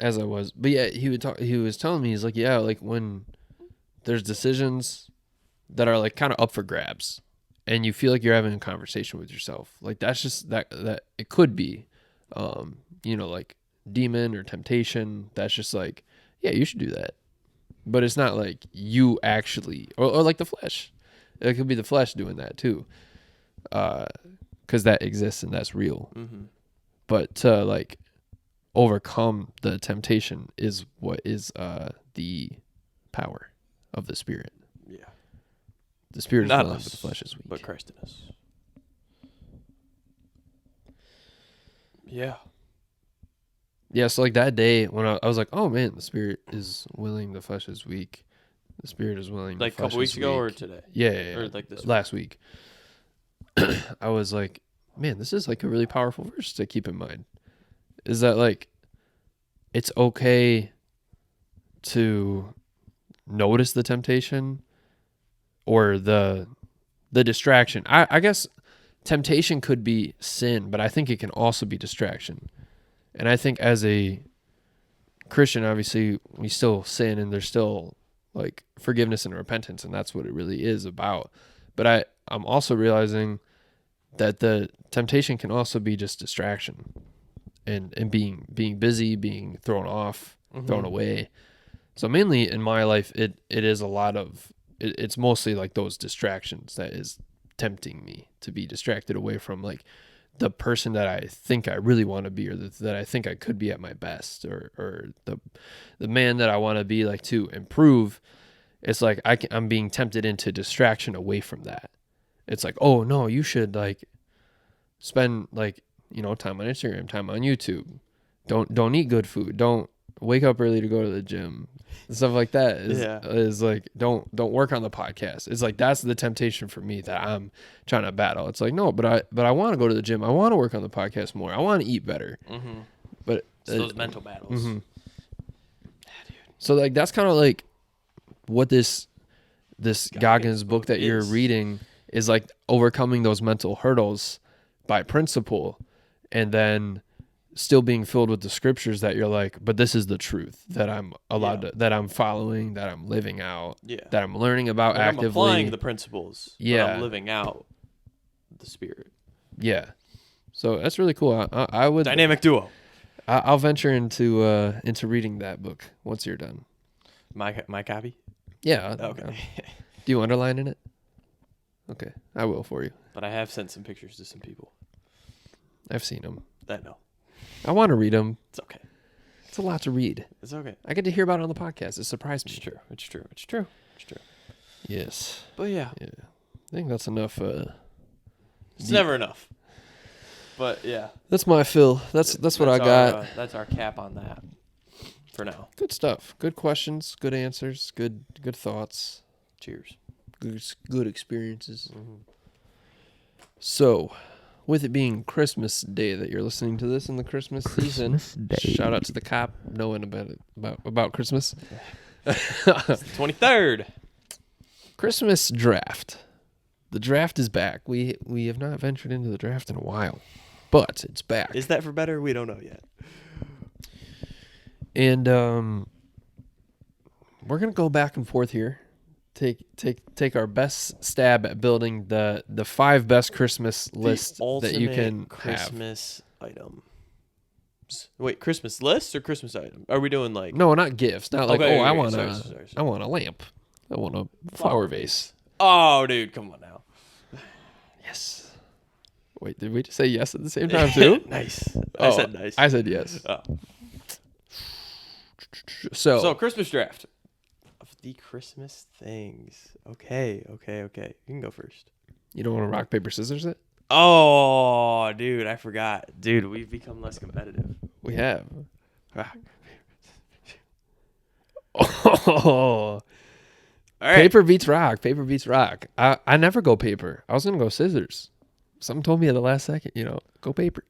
As I was, but yeah, he was telling me, he's like, yeah, like when there's decisions that are like kind of up for grabs, and you feel like you're having a conversation with yourself, like that's just that it could be, like demon or temptation. That's just like, yeah, you should do that, but it's not like you actually, or like the flesh. It could be the flesh doing that too, because that exists and that's real. Mm-hmm. But to like overcome the temptation is what is the power of the Spirit. Yeah. The Spirit is Not willing, us, but the flesh is weak. but Christ in us. Yeah. Yeah, so like that day when I was like, oh man, the Spirit is willing, the flesh is weak. The Spirit is willing. Like a the flesh couple weeks is ago or weak. today? Yeah. Or like this last week. I was like, man, this is like a really powerful verse to keep in mind. Is that like it's okay to notice the temptation or the distraction. I guess temptation could be sin, but I think it can also be distraction. And I think as a Christian, obviously, we still sin and there's still like forgiveness and repentance, and that's what it really is about. But I'm also realizing that the temptation can also be just distraction and being busy, being thrown off, thrown away. So mainly in my life, it is a lot of, it's mostly like those distractions that is tempting me to be distracted away from like the person that I think I really want to be, or that I think I could be at my best, or the man that I want to be, like to improve. It's like I'm being tempted into distraction away from that. It's like, oh no, you should like spend like, time on Instagram, time on YouTube. Don't eat good food. Don't wake up early to go to the gym. Stuff like that is like, don't work on the podcast. It's like, that's the temptation for me that I'm trying to battle. It's like, no, but I want to go to the gym. I want to work on the podcast more. I want to eat better. Mm-hmm. But it's those mental battles. Mm-hmm. So like, that's kind of like what this Goggins book that you're reading is like, overcoming those mental hurdles by principle, and then still being filled with the scriptures that you're like, but this is the truth that I'm allowed to, that I'm following, that I'm living out, that I'm learning about like actively. I'm applying the principles, but I'm living out the Spirit. Yeah. So that's really cool. I would dynamic duo. I'll venture into reading that book once you're done. My copy? Yeah. Okay. Do you underline in it? Okay, I will for you. But I have sent some pictures to some people. I've seen them. I know. I want to read them. It's okay. It's a lot to read. It's okay. I get to hear about it on the podcast. It surprised me. It's true. It's true. It's true. It's true. Yes. But yeah. Yeah. I think that's enough. It's never enough. But yeah. That's my fill. That's what I got. That's our cap on that for now. Good stuff. Good questions. Good answers. Good thoughts. Cheers. Good experiences. Mm-hmm. So, with it being Christmas Day that you're listening to this in the Christmas season, shout out to the cop knowing about Christmas. It's the 23rd. Christmas draft. The draft is back. We have not ventured into the draft in a while, but it's back. Is that for better? We don't know yet. And we're gonna go back and forth here. Take our best stab at building the 5 best Christmas list that you can Christmas have. Item. Wait, Christmas list or Christmas item? Are we doing like no, not gifts, not like I want sorry. a lamp, I want a flower vase. Oh, dude, come on now. Yes. Wait, did we just say yes at the same time too? Nice. I said nice. I said yes. Oh. So Christmas draft. The Christmas things. Okay. You can go first. You don't want to rock, paper, scissors it? Oh, dude, I forgot. Dude, we've become less competitive. We have. Rock. Oh. All right. Paper beats rock. Paper beats rock. I never go paper. I was going to go scissors. Something told me at the last second, go paper.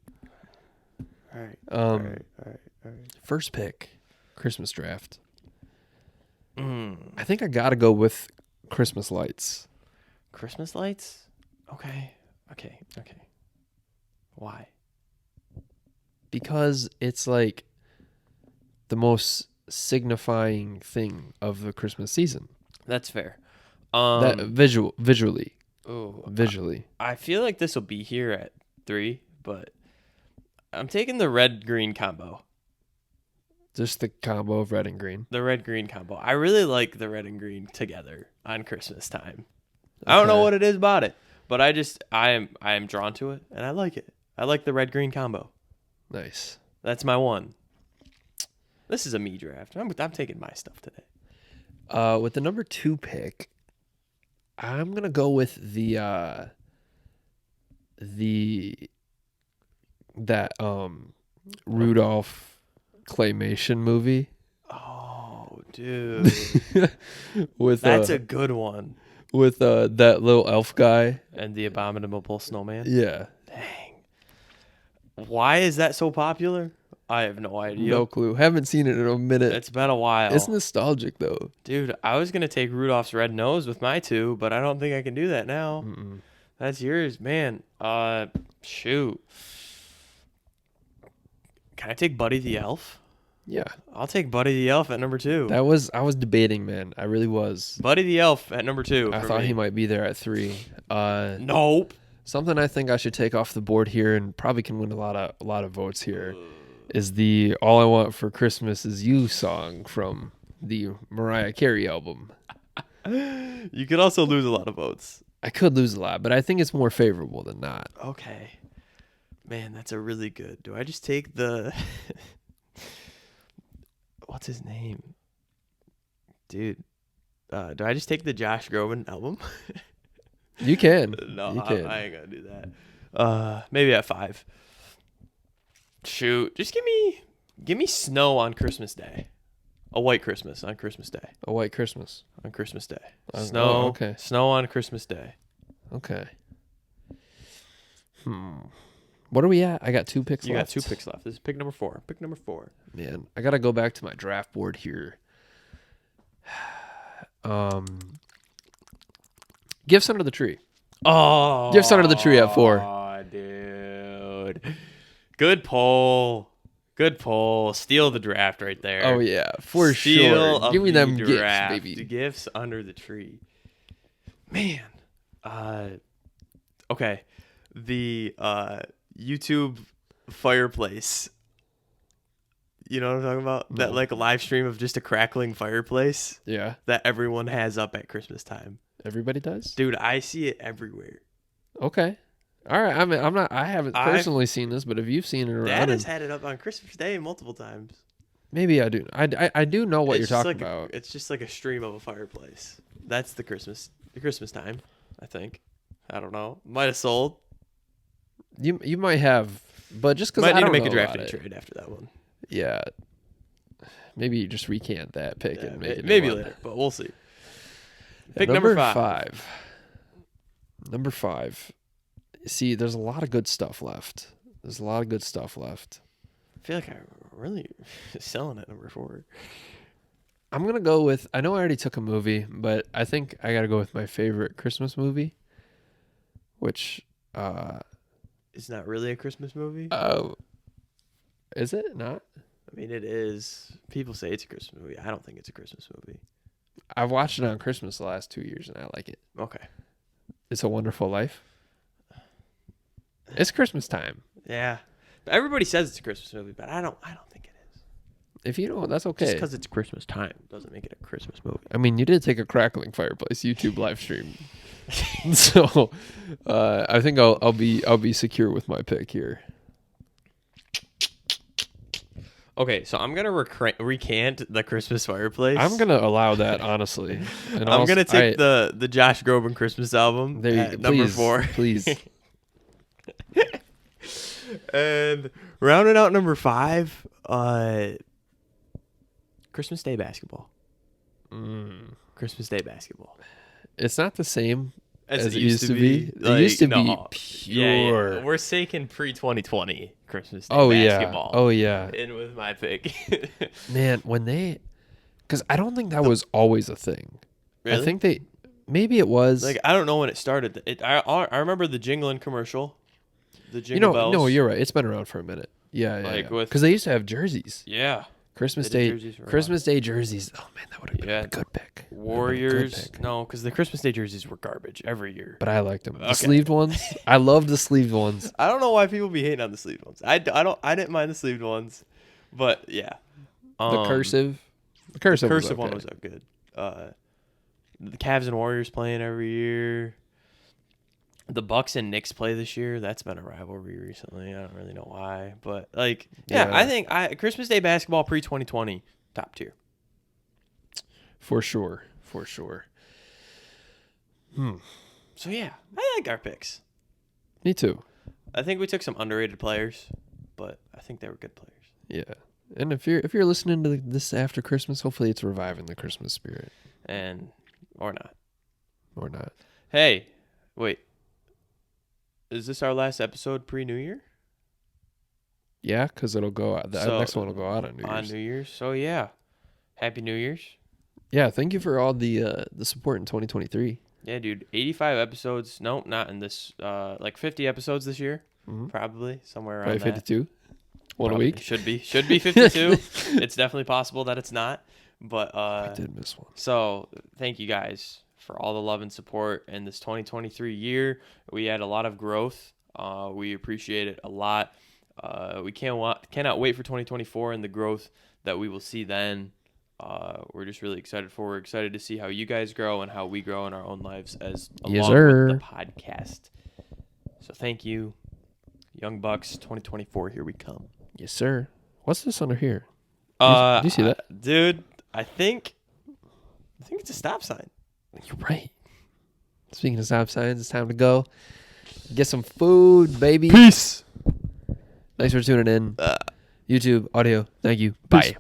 All right. All All right. First pick, Christmas draft. Mm. I think I gotta go with Christmas lights. Christmas lights? Okay. Why? Because it's like the most signifying thing of the Christmas season. That's fair. That visually. Ooh, Visually. I feel like this will be here at 3, but I'm taking the red-green combo. Just the combo of red and green. The red-green combo. I really like the red and green together on Christmas time. I don't know Okay. what it is about it, but I am drawn to it and I like it. I like the red-green combo. Nice. That's my one. This is a me draft. I'm taking my stuff today. With the number 2 pick, I'm gonna go with that Rudolph claymation movie Oh, dude. with That's a good one. with that little elf guy. And the Abominable Snowman. Yeah, Dang. Why is that so popular? I have no idea. no clue. Haven't seen it in a minute. It's been a while. It's nostalgic though. Dude, I was going to take Rudolph's red nose with my 2, but I don't think I can do that now. Mm-mm. That's yours, man. Shoot. Can I take Buddy the Elf? Yeah, I'll take Buddy the Elf at number 2. I was debating, man. I really was. Buddy the Elf at number 2. I for thought me. he might be there at 3. Nope. Something I think I should take off the board here and probably can win a lot of votes here is the "All I Want for Christmas Is You" song from the Mariah Carey album. You could also lose a lot of votes. I could lose a lot, but I think it's more favorable than not. Okay. Man, that's a really good. Do I just take the what's his name? Dude. Do I just take the Josh Groban album? You can. No, you can. I ain't gonna do that. Maybe at 5. Shoot. Just give me snow on Christmas Day. A white Christmas on Christmas Day. A White Christmas. On Christmas Day. Oh, Snow. okay. Snow on Christmas Day. Okay. What are we at? I got 2 picks You left. got 2 picks left. This is pick number 4. Pick number 4. Man, I gotta go back to my draft board here. Gifts Under the Tree. Oh, Gifts Under the Tree at 4. Oh, dude. Good poll. Good poll. Steal the draft right there. Oh yeah, for Steal sure. of Give me the them gifts, draft. baby. The gifts under the tree. Man. Okay. The YouTube fireplace. You know what I'm talking about? No. That like live stream of just a crackling fireplace Yeah, that everyone has up at Christmas time. everybody does. Dude, I see it everywhere. Okay. All right. I mean, I haven't personally seen this, but if you've seen it around, Dad has and had it up on Christmas Day multiple times. maybe I do. I do know what It's you're just talking like about. it's just like a stream of a fireplace. That's the Christmas time, I think. I don't know. Might have sold. You might have, but just because Might I need to don't make know a draft about and it. trade after that one. Yeah. Maybe you just recant that pick Yeah, and make it maybe one. later, but we'll see. Yeah, Pick number 5. Number 5. See, there's a lot of good stuff left. I feel like I'm really selling at number 4. I'm going to go with, I know I already took a movie, but I think I got to go with my favorite Christmas movie, which, It's not really a Christmas movie. is it not? I mean, it is. People say it's a Christmas movie. I don't think it's a Christmas movie. I've watched it on Christmas the last 2 years and I like it. Okay. It's a Wonderful Life. It's Christmas time. Yeah. But everybody says it's a Christmas movie, but I don't think it is. If you don't, that's okay. Just because it's Christmas time doesn't make it a Christmas movie. I mean, you did take a crackling fireplace YouTube live stream, so I think I'll be secure with my pick here. Okay, so I'm gonna recant the Christmas fireplace. I'm gonna allow that honestly. And I'm also, gonna take the Josh Groban Christmas album there you, at number please, 4. please. And rounding out number 5, Christmas Day basketball. Christmas Day basketball. It's not the same As it used to be. Like, It used to be no. pure. Yeah. We're taking pre-2020 Christmas Day Oh basketball. yeah. Oh yeah. In with my pick. Man, because I don't think that was always a thing. Really? I think maybe it was. Like, I don't know when it started. I remember the jingling commercial. The jingle bells. No, you're right. It's been around for a minute. Yeah, Like yeah. with- Because they used to have jerseys. Yeah. Christmas They did Day, jerseys for a Christmas Day jerseys. Oh man, that would have been Yeah. a good pick. Warriors. No, because the Christmas Day jerseys were garbage every year. But I liked them. The Okay. sleeved ones. I love the sleeved ones. I don't know why people be hating on the sleeved ones. I didn't mind the sleeved ones, but yeah. The cursive. The cursive. Cursive was one okay. was good. The Cavs and Warriors playing every year. The Bucks and Knicks play this year. That's been a rivalry recently. I don't really know why, but like, yeah. Yeah. I think Christmas Day basketball pre 2020 top tier. For sure. So yeah, I like our picks. Me too. I think we took some underrated players, but I think they were good players. Yeah. And if you're listening to this after Christmas, hopefully it's reviving the Christmas spirit. And or not. Or not. Hey, wait. Is this our last episode pre New Year? Yeah, because it'll go out. The So, next one will go out on New On Year's. New Year's. So yeah. Happy New Year's. Yeah, thank you for all the support in 2023. Yeah, dude. 85 episodes. Nope, not in this. Like 50 episodes this year. Mhm. Probably somewhere around Probably that. 52. One a Probably week. Should be 52. It's definitely possible that it's not. But I did miss one. so thank you guys for all the love and support in this 2023 year. We had a lot of growth. We appreciate it a lot. We cannot wait for 2024 and the growth that we will see then. We're just really excited for. We're excited to see how you guys grow and how we grow in our own lives as Yes, along sir. with the podcast. So thank you, Young Bucks 2024. Here we come. Yes, sir. What's this under here? Do you see that? Dude? I think it's a stop sign. You're right. Speaking of stop signs, it's time to go get some food, baby. Peace. Thanks for tuning in. YouTube, audio. Thank you. Bye.